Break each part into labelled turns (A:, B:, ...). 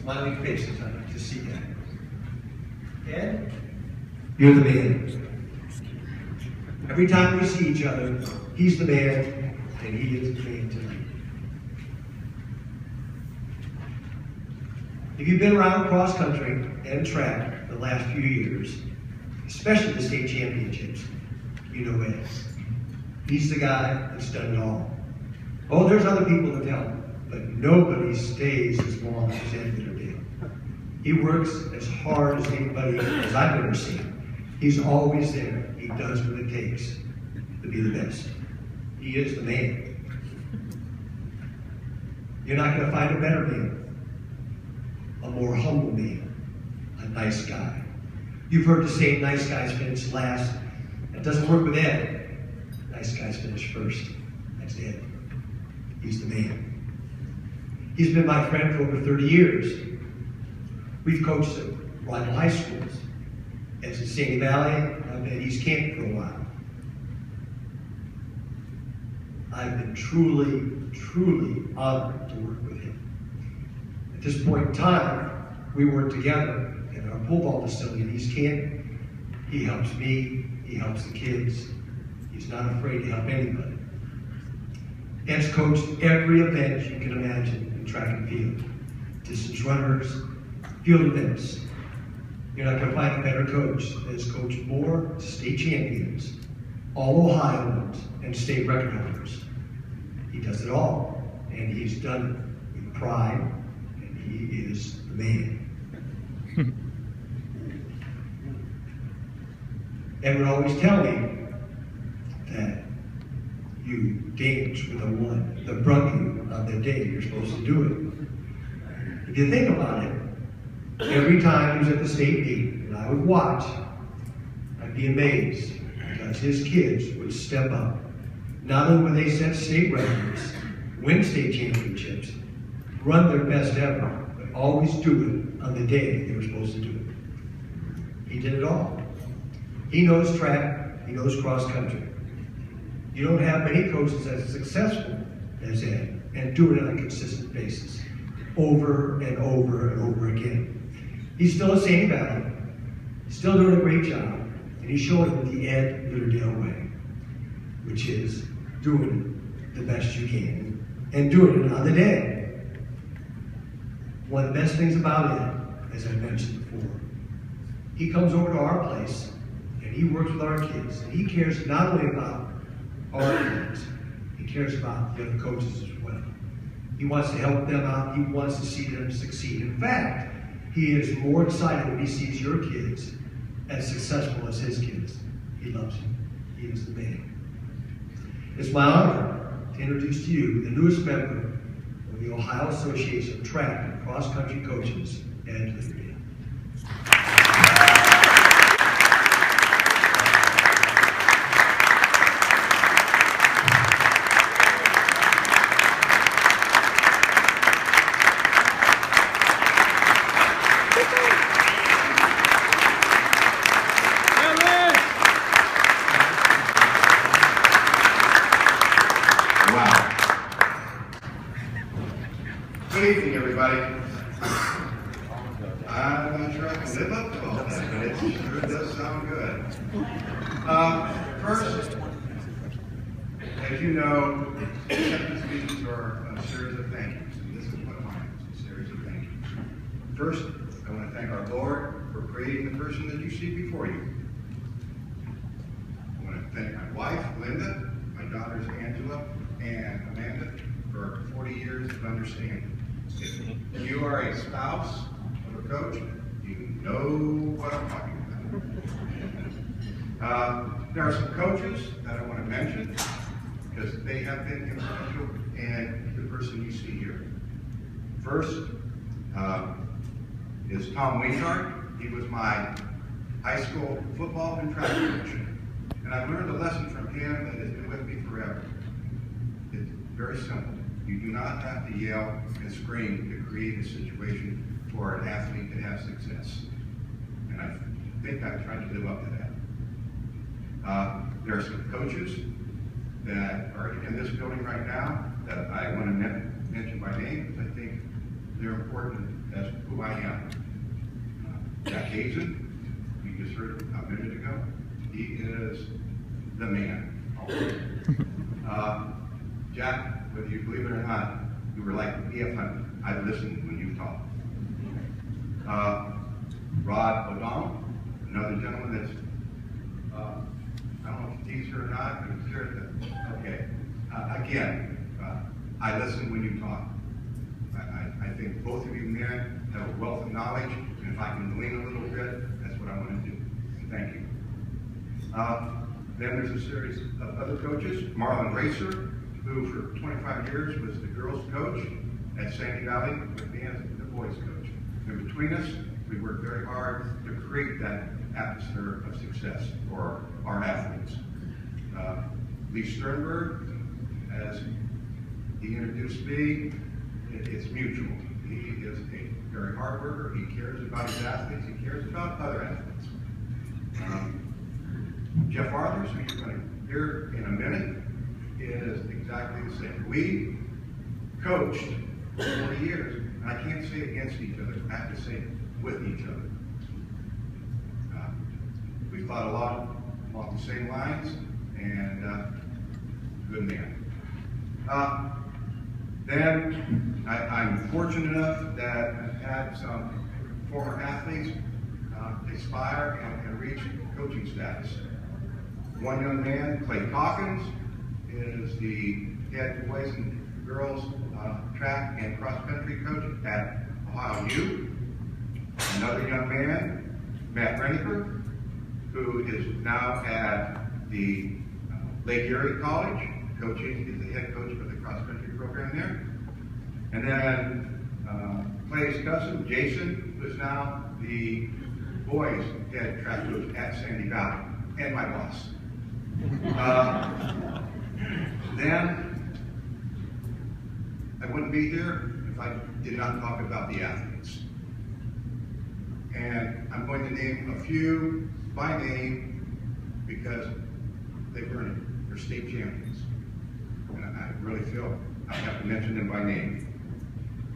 A: smiling faces I like to see that. Ed, you're the man. Every time we see each other, he's the man, and he is the man tonight. If you've been around cross country and track the last few years, especially the state championships, you know Ed. He's the guy that's done it all. Oh, there's other people that help, but nobody stays as long as Ed Lidderdale. He works as hard as anybody as I've ever seen. He's always there. He does what it takes to be the best. He is the man. You're not going to find a better man, a more humble man, a nice guy. You've heard the saying, nice guys finish last. That doesn't work with Ed. Nice guys finish first. That's Ed. He's the man. He's been my friend for over 30 years. We've coached at rival high schools. Ed's in Sandy Valley. I've been at East Canton for a while. I've been truly, truly honored to work with him. At this point in time, we work together in our pool ball facility in East Canton. He helps me, he helps the kids. He's not afraid to help anybody. Ed's coached every event you can imagine in track and field. Distance runners, field events. You're not going to find a better coach that has coached more state champions, all Ohioans, and state record holders. He does it all, and he's done it with pride, and he is the man. Ed would always tell me that you dance with the one that brought you on the day you're supposed to do it. If you think about it, every time he was at the state meet and I would watch, I'd be amazed because his kids would step up. Not only would they set state records, win state championships, run their best ever, but always do it on the day they were supposed to do it. He did it all. He knows track, he knows cross country. You don't have many coaches as successful as Ed and do it on a consistent basis, over and over and over again. He's still at Sandy Valley, still doing a great job, and he's showing it the Ed Lidderdale way, which is doing it the best you can and doing it on the day. One of the best things about Ed, as I mentioned before, he comes over to our place and he works with our kids, and he cares not only about our kids, he cares about the other coaches as well. He wants to help them out. He wants to see them succeed. In fact, he is more excited when he sees your kids as successful as his kids. He loves you. He is the man. It's my honor to introduce to you the newest member of the Ohio Association of Track and Cross Country Coaches, Ed Lidderdale.
B: Good evening, everybody. I'm not sure I can live up to all that, but it sure does sound good. First, as you know, acceptance speeches are a series of thank yous, and this is one of mine, it's a series of thank yous. First, I want to thank our Lord for creating the person that you see before you. I want to thank my wife, Linda, my daughters, Angela and Amanda, for 40 years of understanding. If you are a spouse of a coach, you know what I'm talking about. There are some coaches that I want to mention because they have been influential in the person you see here. First is Tom Wienhardt. He was my high school football and track coach. And I've learned a lesson from him that has been with me forever. It's very simple. You do not have to yell and scream to create a situation for an athlete to have success. And I think I've tried to live up to that. There are some coaches that are in this building right now that I want to mention by name because I think they're important as who I am. Jack Hazen, you just heard a minute ago, he is the man. Jack, whether you believe it or not, you were like E.F. Hunter. I listened when you talked. Rod O'Donnell, another gentleman that's, I don't know if he's here or not, but he's here. Okay. Again, I listen when you talk. I think both of you men have a wealth of knowledge, and if I can glean a little bit, that's what I want to do. And thank you. Then there's a series of other coaches. Marlon Racer, who for 25 years was the girls' coach at Sandy Valley, with me as the boys' coach. And between us, we worked very hard to create that atmosphere of success for our athletes. Lee Sternberg, as he introduced me, it's mutual. He is a very hard worker. He cares about his athletes. He cares about other athletes. Jeff Arthurs, who you're going to hear in a minute, is exactly the same. We coached for 40 years, and I can't say against each other. I have to say with each other. We thought a lot along the same lines, and good man. Then I'm fortunate enough that I've had some former athletes aspire and reach coaching status. One young man, Clay Calkins, is the head boys and girls track and cross-country coach at Ohio U. Another young man, Matt Renniker, who is now at the Lake Erie College, coaching, is the head coach for the cross-country program there. And then Clay's cousin, Jason, who is now the boys head track coach at Sandy Valley, and my boss. Then I wouldn't be here if I did not talk about the athletes. And I'm going to name a few by name because they've earned it. They're state champions. And I really feel I have to mention them by name.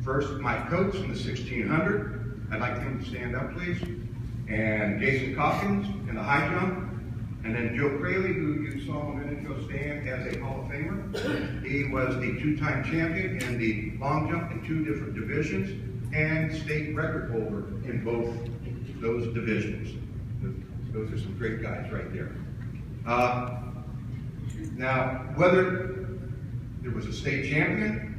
B: First, Mike Coates in the 1600. I'd like him to stand up, please. And Jason Calkins in the high jump. And then Joe Crayley, who you saw a minute ago stand as a Hall of Famer. He was the two-time champion in the long jump in 2 different divisions and state record holder in both those divisions. Those are some great guys right there. Now, whether there was a state champion,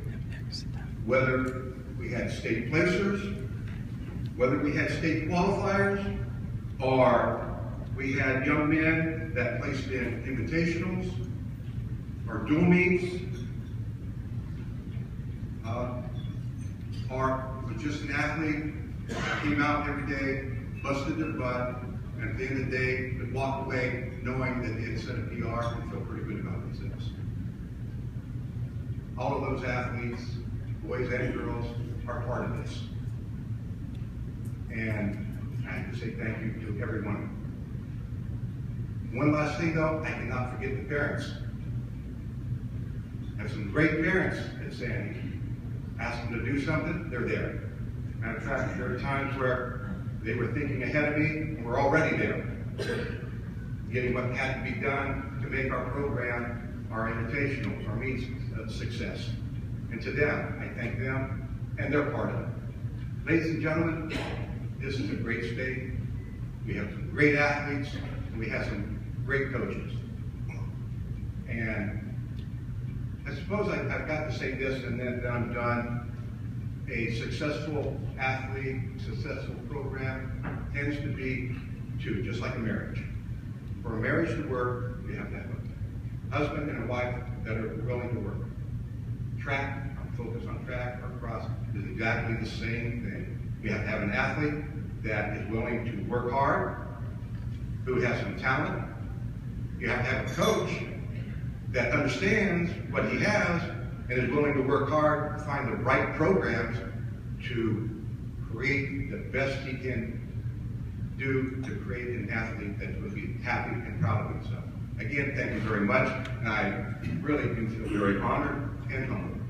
B: whether we had state placers, whether we had state qualifiers, or we had young men that placed in invitationals or dual meets, or was just an athlete, came out every day, busted their butt, and at the end of the day, would walk away knowing that they had set a PR and feel pretty good about themselves. All of those athletes, boys and girls, are part of this. And I have to say thank you to everyone. One last thing though, I cannot forget the parents. I have some great parents at Sandy. Ask them to do something, they're there. Matter of fact, there are times where they were thinking ahead of me and we're already there. Getting what had to be done to make our program, our invitationals, our meets a success. And to them, I thank them, and they're part of it. Ladies and gentlemen, this is a great state. We have some great athletes, and we have some great coaches. And I suppose I've got to say this, and then I'm done. A successful athlete, successful program tends to be 2, just like a marriage. For a marriage to work, you have to have a husband and a wife that are willing to work. Track, focus on track or cross is exactly the same thing. You have to have an athlete that is willing to work hard, who has some talent. You have to have a coach that understands what he has and is willing to work hard, find the right programs to create the best he can do to create an athlete that's going to be happy and proud of himself. Again, thank you very much, and I really do feel very honored and humbled.